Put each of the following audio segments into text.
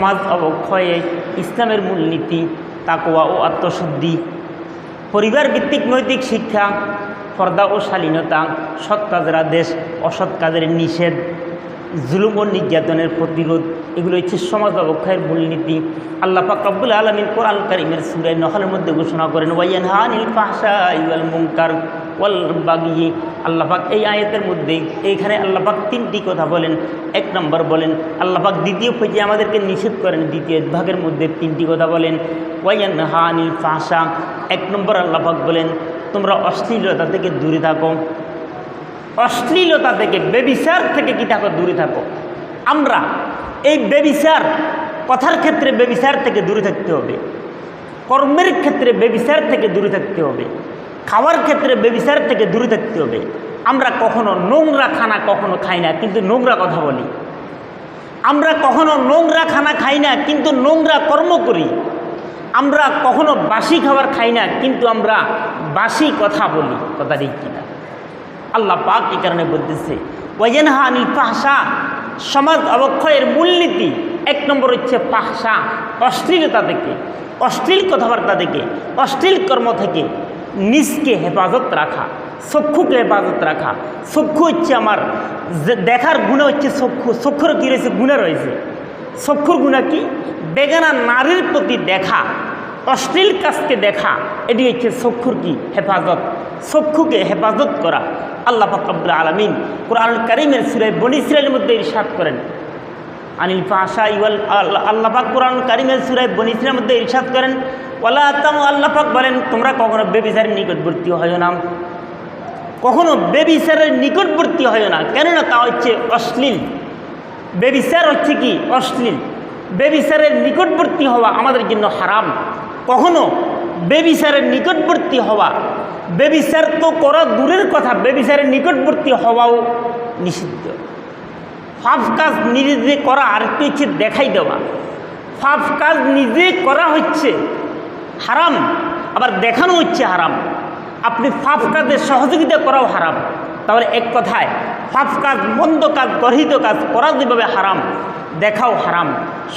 সমাজ অবক্ষয়ে ইসলামের মূলনীতি তাকওয়া ও আত্মশুদ্ধি, পরিবার ভিত্তিক নৈতিক শিক্ষা, পর্দা ও শালীনতা, সৎ কাজের আদেশ, অসৎ কাজের নিষেধ, জুলুম ও নির্যাতনের প্রতিরোধ, এগুলো হচ্ছে সমাজ অবক্ষয়ের মূলনীতি। আল্লাহ পাক রব্বুল আলামিন কোরআন কারীমের সূরা নহলের মধ্যে ঘোষণা করেন, ওয়ায়ানহা আনিল ফাহশাই ওয়াল মুনকার ওয়াল বাগি। আল্লাহ পাক এই আয়াতের মধ্যে এইখানে আল্লাহ পাক তিনটি কথা বলেন। এক নম্বর বলেন আল্লাহ পাক দ্বিতীয় পর্যায়ে আমাদেরকে নিষেধ করেন, দ্বিতীয় ভাগের মধ্যে তিনটি কথা বলেন। ওয়ায়ানহা আনিল ফাহশা, এক নম্বর আল্লাহ পাক বলেন তোমরা অশ্লীলতা থেকে দূরে থাকো, অশ্লীলতা থেকে, বেবিচার থেকে কি থাকো, দূরে থাকো। আমরা এই বেবিচার, কথার ক্ষেত্রে বেবিচার থেকে দূরে থাকতে হবে, কর্মের ক্ষেত্রে বেবিচার থেকে দূরে থাকতে হবে, খাওয়ার ক্ষেত্রে বেবিচার থেকে দূরে থাকতে হবে। আমরা কখনো নোংরা খানা কখনো খাই না, কিন্তু নোংরা কথা বলি। আমরা কখনো নোংরা খানা খাই না, কিন্তু নোংরা কর্ম করি। আমরা কখনো বাসি খাবার খাই না, কিন্তু আমরা বাসি কথা বলি। কথা ঠিক কিনা? আল্লাহ পাক এই কারণে বলতেছে ওয়ায়ানহা আনিল ফাহশা, সমাজ অবক্ষয়ের মূলনীতি এক নম্বর হচ্ছে ফাহশা, অশ্লীলতা থেকে, অশ্লীল কথাবার্তা থেকে, অশ্লীল কর্ম থেকে নিজকে হেফাজত রাখা, চক্ষুকে হেফাজত রাখা। চক্ষু হচ্ছে আমার দেখার গুণা হচ্ছে চক্ষু। চক্ষুর কী রয়েছে? গুণা রয়েছে। চক্ষুর গুণা কি? বেগানা নারীর প্রতি দেখা, অশ্লীল কাজকে দেখা, এটি হচ্ছে চক্ষুর কি? হেফাজত। চক্ষুকে হেফাজত করা। আল্লাহ পাক রব্বুল আলামিন কোরআন কারীমের সূরা বনী ইসরাঈলের মধ্যে ইরশাদ করেন আনিল ফাহশা ওয়াল, আল্লাহ পাক কোরআন কারীমের সূরা বনী ইসরাঈলের মধ্যে ইরশাদ করেন ওয়ালা তামু, আল্লাহ পাক বলেন তোমরা কখনো বেবিচারের নিকটবর্তী হয় না, কখনো বেবিচারের নিকটবর্তী হয় না। কেননা তা হচ্ছে অশ্লীল। বেবিচার হচ্ছে কি? অশ্লীল। বেবিচারের নিকটবর্তী হওয়া আমাদের জন্য হারাম। কখনো বেবিচারের নিকটবর্তী হওয়া, বেবিচার তো করা দূরের কথা, বেবিচারের নিকটবর্তী হওয়াও নিষিদ্ধ। পাপ কাজ নিজে করা আরেকটি হচ্ছে দেখাই দেওয়া। পাপ কাজ নিজে করা হচ্ছে হারাম, আবার দেখানো হচ্ছে হারাম। আপনি পাপ কাজের সহযোগিতা করাও হারাম। তাহলে এক কথায় পাপ কাজ, মন্দ কাজ, গর্হিত কাজ করা যেভাবে হারাম, দেখাও হারাম,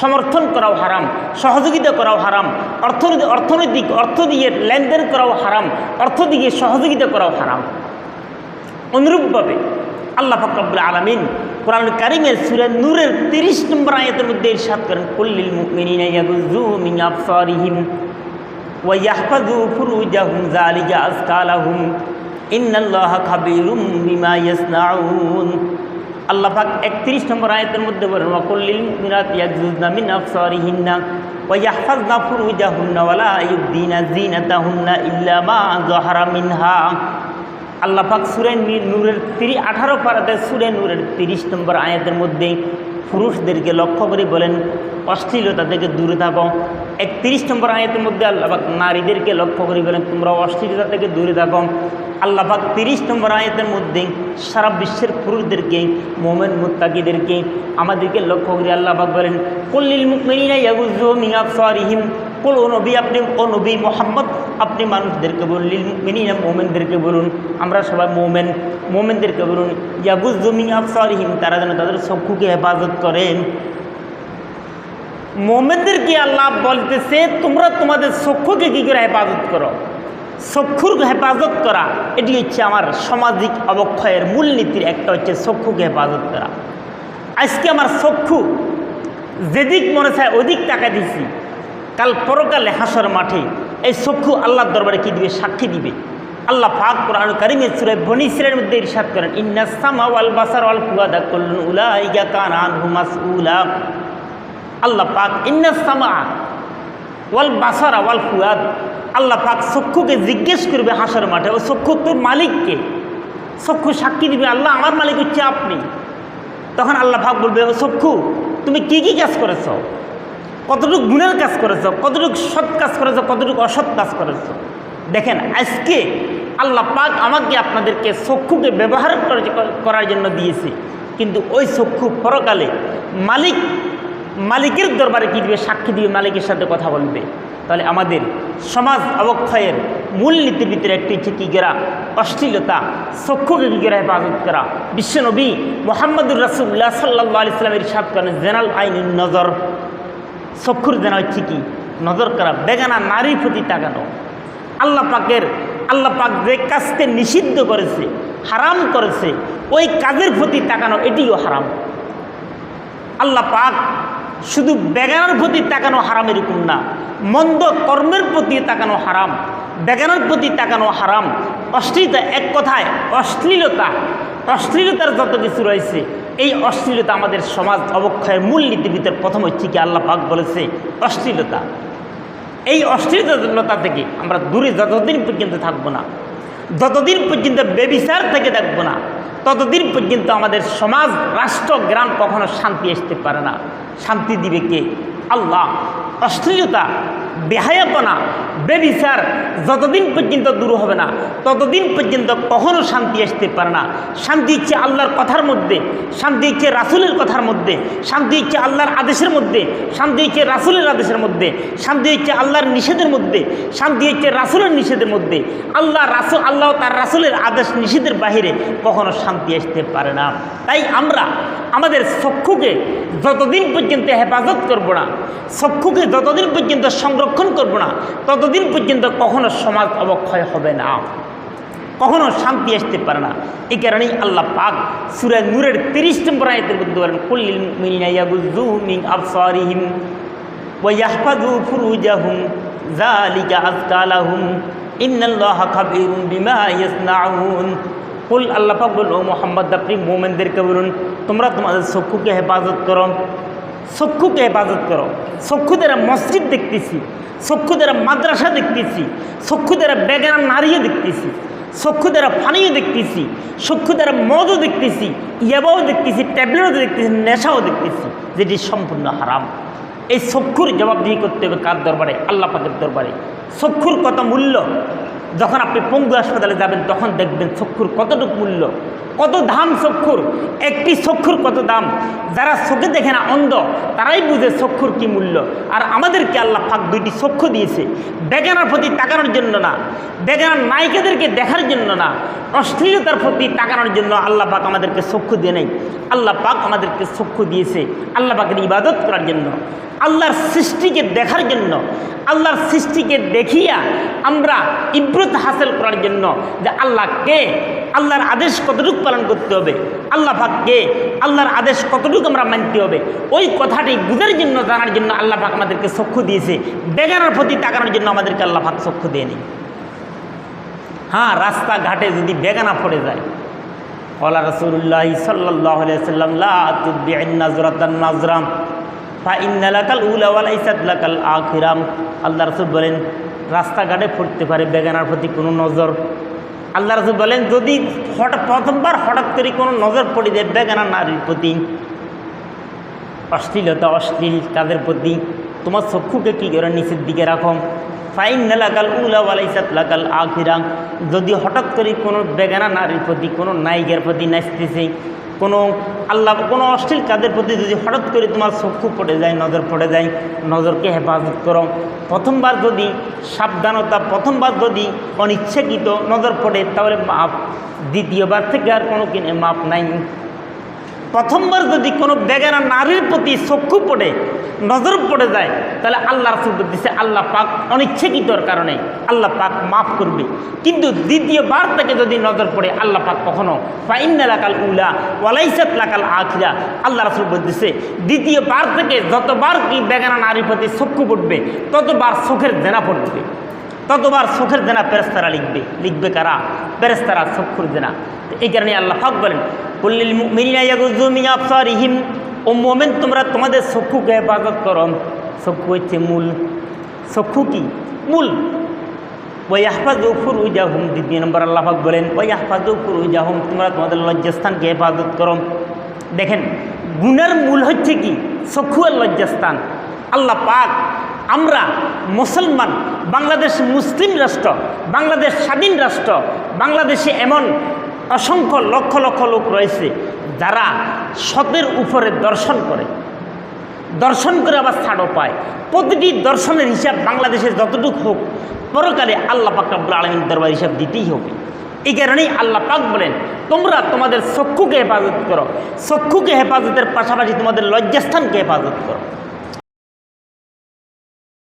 সমর্থন করাও হারাম, সহযোগিতা করাও হারাম, অর্থ দিয়ে লেনদেন করাও হারাম, অর্থ দিয়ে সহযোগিতা করাও হারাম। অনুরূপভাবে আল্লাহ পাক রব্বুল আলামিন কোরআন কারীমের সূরা নূরের 30 নম্বর আয়াতের মধ্যে ইরশাদ করেন কুল্লিল মুমিনিনা ইয়াগুযু মিন আবসারিহিম ওয়া ইয়াহফাযু ফুরুজাহুম যালিকা আযকা লাহুম ইন্নাল্লাহা খাবীরুম বিমা ইয়াসনাউন। আল্লাহ পাক 31 নম্বর আয়াতের মধ্যে বলেন ওয়া কুল্লিল মুমিনাতি ইয়াগুযুনা মিন আবসারিহিন্না ওয়া ইয়াহফাযনা ফুরুজাহুন্না ওয়া লা ইউবদিনা যিনাতাহুন্না ইল্লা মা যাহারা মিনহা। আল্লাহ পাক সূরা নূরের 18 পারাতে সূরা নূরের 30 নম্বর আয়াতের মধ্যে পুরুষদেরকে লক্ষ্য করে বলেন অশ্লীলতা থেকে দূরে থাকো। 31 নম্বর আয়াতের মধ্যে আল্লাহ পাক নারীদেরকে লক্ষ্য করে বলেন তোমরা অশ্লীলতা থেকে দূরে থাকো। আল্লাহ পাক 30 নম্বর আয়াতের মধ্যে সারা বিশ্বের পুরুষদেরকে, মুমিন মুত্তাকিদেরকে, আমাদেরকে লক্ষ্য করে আল্লাহ পাক বলেন কুল্লিল মুমিনিনা ইয়াগুযু মিন আবসারিহিম। কুল, ও নবী আপনি, ও নবী মুহাম্মদ আপনি মানুষদেরকে বলুন, লিল মুমিনিনা মুমিনদেরকে বলুন, আমরা সবাই মুমিন, মুমিনদেরকে বলুন ইয়াগুযু মিন আবসারিহিম, তারা যেন তাদের চক্ষুকে হেফাজত করেন। মুমিনদেরকে আল্লাহ বলতেছে তোমরা তোমাদের চক্ষুকে কী করে হেফাজত করো। চক্ষুর হেফাজত করা এটি হচ্ছে আমার সামাজিক অবক্ষয়ের মূলনীতির একটা, হচ্ছে চক্ষুকে হেফাজত করা। আজকে আমার চক্ষু যেদিক মনে চায় ওদিক টাকা দিছি, কাল পরকালে হাসর মাঠে এই চক্ষু আল্লাহর দরবারে কী দিবে? সাক্ষী দিবে। আল্লাহ পাক কোরআন কারীমের সূরা বনী ইসরাঈলের মধ্যে ইরশাদ করেন ইন্নাস সামা ওয়াল বাসার ওয়াল ফুআদা কুল্লুন উলাইকা কানা আনহু মাসউলা। আল্লাহ পাক ইন্নাস সামা ওয়াল বাসার ওয়াল ফুআদ, আল্লাহ পাক চক্ষুকে জিজ্ঞেস করবে হাসর মাঠে, ও চক্ষু তোর মালিককে? চক্ষু সাক্ষী দিবে আল্লাহ আমার মালিক হচ্ছে আপনি। তখন আল্লাহ পাক বলবে ও চক্ষু তুমি কি কি কাজ করেছ, কতটুকু গুণের কাজ করেছ, কতটুকু সৎ কাজ করেছ, কতটুকু অসৎ কাজ করেছ। দেখেন আজকে আল্লাহ পাক আমাকে আপনাদেরকে চক্ষুকে ব্যবহার করার জন্য দিয়েছে, কিন্তু ওই চক্ষু পরকালে মালিকের দরবারে কী দিবে? সাক্ষী দিবে, মালিকের সাথে কথা বলবে। তাহলে আমাদের সমাজ অবক্ষয়ের মূলনীতির ভিতরে একটি হচ্ছে কী করা? অশ্লীলতা, চক্ষুকে কী করে হেফাজত করা। বিশ্বনবী মুহাম্মদুর রাসূলুল্লাহ সাল্লাল্লাহু আলাইহি ওয়াসাল্লাম ইরশাদ করেন জেনাল আইনুন নজর, চক্ষুর জেনা হচ্ছে কি নজর করা, বেগানা নারীর প্রতি তাকানো। আল্লাহ পাক যে কাজকে নিষিদ্ধ করেছে, হারাম করেছে, ওই কাজের প্রতি তাকানো এটিও হারাম। আল্লাহ পাক শুধু বেগানার প্রতি তাকানো হারাম এরকম না, মন্দ কর্মের প্রতি তাকানো হারাম, বেগানার প্রতি তাকানো হারাম। অশ্লীলতা, এক কথায় অশ্লীলতার যত কিছু রয়েছে, এই অশ্লীলতা আমাদের সমাজ অবক্ষয়ের মূল নীতির ভিতর প্রথম হচ্ছে কি আল্লাহ পাক বলেছে অশ্লীলতা। এই অশ্লীলতা থেকে আমরা দূরে যতদিন পর্যন্ত থাকবো না, যতদিন পর্যন্ত বেবিচার থেকে থাকবো না, ততদিন পর্যন্ত আমাদের সমাজ, রাষ্ট্র, গ্রাম কখনো শান্তি আসতে পারে না। শান্তি দিবে কে? আল্লাহ। অশ্লীলতা, বেহায়াপনা, বেবিচার যতদিন পর্যন্ত দূর হবে না, ততদিন পর্যন্ত কখনো শান্তি আসতে পারে না। শান্তি ইচ্ছে আল্লাহর কথার মধ্যে, শান্তি ইচ্ছে রাসূলের কথার মধ্যে, শান্তি ইচ্ছে আল্লাহর আদেশের মধ্যে, শান্তি ইচ্ছে রাসূলের আদেশের মধ্যে, শান্তি ইচ্ছে আল্লাহর নিষেধের মধ্যে, শান্তি ইচ্ছে রাসূলের নিষেধের মধ্যে। আল্লাহ তার রাসূলের আদেশ নিষেধের বাহিরে কখনো শান্তি আসতে পারে না। তাই আমরা আমাদের চক্ষুকে যতদিন পর্যন্ত হেফাজত করব না, চক্ষুকে যতদিন পর্যন্ত সংরক্ষণ করব না, ততদিন পর্যন্ত কখনো সমাজ অবক্ষয় হবে না, কখনো শান্তি আসতে পারে না। এই কারণেই আল্লাহ পাক সূরা নূরের 30 নম্বর আয়াতের মধ্যে বলেন, কুল্লিল মুমিনিনা ইয়াগুয্যু মিন আবসারিহিম ওয়া ইয়াহফাযু ফুরুজাহুম যালিকা আযকা লাহুম ইন্নাল্লাহা খাবীরুম বিমা ইয়াসনাউন। কুল, আল্লাহ পাক বলল, ও মুহাম্মদ আপনি মুমিনদেরকে বলুন, তোমরা তোমাদের চক্ষুকে হেফাজত করো, চক্ষুকে হেফাজত করো। চক্ষু দ্বারা মসজিদ দেখতেছি, চক্ষু দ্বারা মাদ্রাসা দেখতেছি, চক্ষু দ্বারা বেগানা নারীও দেখতেছি, চক্ষু দ্বারা পানিও দেখতেছি, চক্ষু দ্বারা মদও দেখতেছি, ইয়াবাও দেখতেছি, ট্যাবলেটও দেখতেছি, নেশাও দেখতেছি, যেটি সম্পূর্ণ হারাম। এই চক্ষুর জবাবদিহি করতে হবে কার দরবারে? আল্লাহ পাকের দরবারে। চক্ষুর কত মূল্য, যখন আপনি পঙ্গু হাসপাতালে যাবেন তখন দেখবেন চক্ষুর কতটুকু মূল্য, কত দাম চক্ষুর, একটি চক্ষুর কত দাম। যারা চোখে দেখে না, অন্ধ, তারাই বুঝে চক্ষুর কি মূল্য। আর আমাদেরকে আল্লাহ পাক দুইটি চক্ষু দিয়েছে, বেগানার প্রতি তাকানোর জন্য না, বেগানার নায়িকাদেরকে দেখার জন্য না, অশ্লীলতার প্রতি তাকানোর জন্য আল্লাহ পাক আমাদেরকে চক্ষু দিয়ে নেই। আল্লাহ পাক আমাদেরকে চক্ষু দিয়েছে আল্লাহ পাকের ইবাদত করার জন্য, আল্লাহর সৃষ্টিকে দেখার জন্য, আল্লাহর সৃষ্টিকে দেখিয়া আমরা ইব্রত হাসিল করার জন্য, যে আল্লাহ কে, আল্লাহর আদেশ কতটুকু পালন করতে হবে, আল্লাহ পাক কে, আল্লাহর আদেশ কতটুকু আমরা মানতে হবে, ওই কথাটি বুঝার জন্য, জানার জন্য আল্লাহ পাক আমাদেরকে চক্ষু দিয়েছে। বেগানার প্রতি তাকানোর জন্য আমাদেরকে আল্লাহ পাক চক্ষু দেয়নি। হ্যাঁ, রাস্তাঘাটে যদি বেগানা পড়ে যায়, ক্বালা রাসূলুল্লাহ সাল্লাল্লাহু আলাইহি ওয়াসাল্লাম লা তুবি'ন নাজরাতান নাজরাম ফাইন্না লাকাল উলা ওয়া লাইসাত লাকাল আখিরাম। আল্লাহ রাসূল বলেন, রাস্তাঘাটে পড়তে পারে বেগানার প্রতি কোনো নজর। আল্লাহ রাসূল বলেন, যদি প্রথমবার হঠাৎ করে কোনো নজর পড়ে যায় বেগানা নারীর প্রতি, অশ্লীলতা, অশ্লীল কাজের প্রতি, তোমার চক্ষুকে কী করে নিচের দিকে রাখো। ফাইন্না লাকাল উলা ওয়া লাইসাত লাকাল আখিরাম। যদি হঠাৎ করে কোনো বেগানা নারীর প্রতি, কোনো নায়িকার প্রতি নাচতেছে, কোনো অশ্লীল কাজের প্রতি যদি হঠাৎ করে তোমার চক্ষু পড়ে যায়, নজর পড়ে যায়, নজরকে হেফাজত করো। প্রথমবার যদি সাবধানতা, প্রথমবার যদি অনিচ্ছাকৃত নজর পড়ে তাহলে মাপ, দ্বিতীয়বার থেকে আর কোনো কিনে মাপ নাই। প্রথমবার যদি কোনো বেগানা নারীর প্রতি চক্ষু পড়ে, নজর পড়ে যায়, তাহলে আল্লাহ রাসূল বলতেছে আল্লাহ পাক অনিচ্ছাকৃতর কারণে আল্লাহ পাক মাফ করবে। কিন্তু দ্বিতীয়বার থেকে যদি নজর পড়ে, আল্লাহ পাক কখনো ফাইন্না লাকাল উলা ওয়া লাইসাত লাকাল আখিরা, আল্লাহ রাসূল বলতেছে দ্বিতীয়বার থেকে যতবার কি বেগানা নারীর প্রতি চক্ষু পড়বে, ততবার চোখের জেনা পড়বে, ততবার চোখের জেনা ফেরেশতারা লিখবে কারা? ফেরেশতারা চক্ষুর জেনা। এই কারণে আল্লাহ পাক বলেন, কুল্লিল মুমিনিনা ইয়াগুয্যু মিন আবসারিহিম, ও মুমিন তোমরা তোমাদের চক্ষুকে হেফাজত করো। চক্ষু হচ্ছে মূল। চক্ষু কি? মূল। ওয়া ইয়াহফাযু ফুরুজাহুম, 2 নম্বর আল্লাহ পাক বলেন ওয়া ইয়াহফাযু ফুরুজাহুম, তোমরা তোমাদের লজ্জাস্থানকে হেফাজত করো। দেখেন, গুনার মূল হচ্ছে কি? চক্ষু আর লজ্জাস্থান। আল্লাহ পাক, আমরা মুসলমান, বাংলাদেশ মুসলিম রাষ্ট্র, বাংলাদেশ স্বাধীন রাষ্ট্র, বাংলাদেশে এমন অসংখ্য লক্ষ লক্ষ লোক রয়েছে যারা সতের উপরে দর্শন করে আবার ছাড়ও পায়। প্রতিটি দর্শনের হিসাব বাংলাদেশে যতটুকু হোক, পরকালে আল্লাহ পাক রব্বুল আলামিন দরবার হিসাব দিতেই হবে। এই কারণেই আল্লাহ পাক বলেন, তোমরা তোমাদের চক্ষুকে হেফাজত করো। চক্ষুকে হেফাজতের পাশাপাশি তোমাদের লজ্জাস্থানকে হেফাজত করো।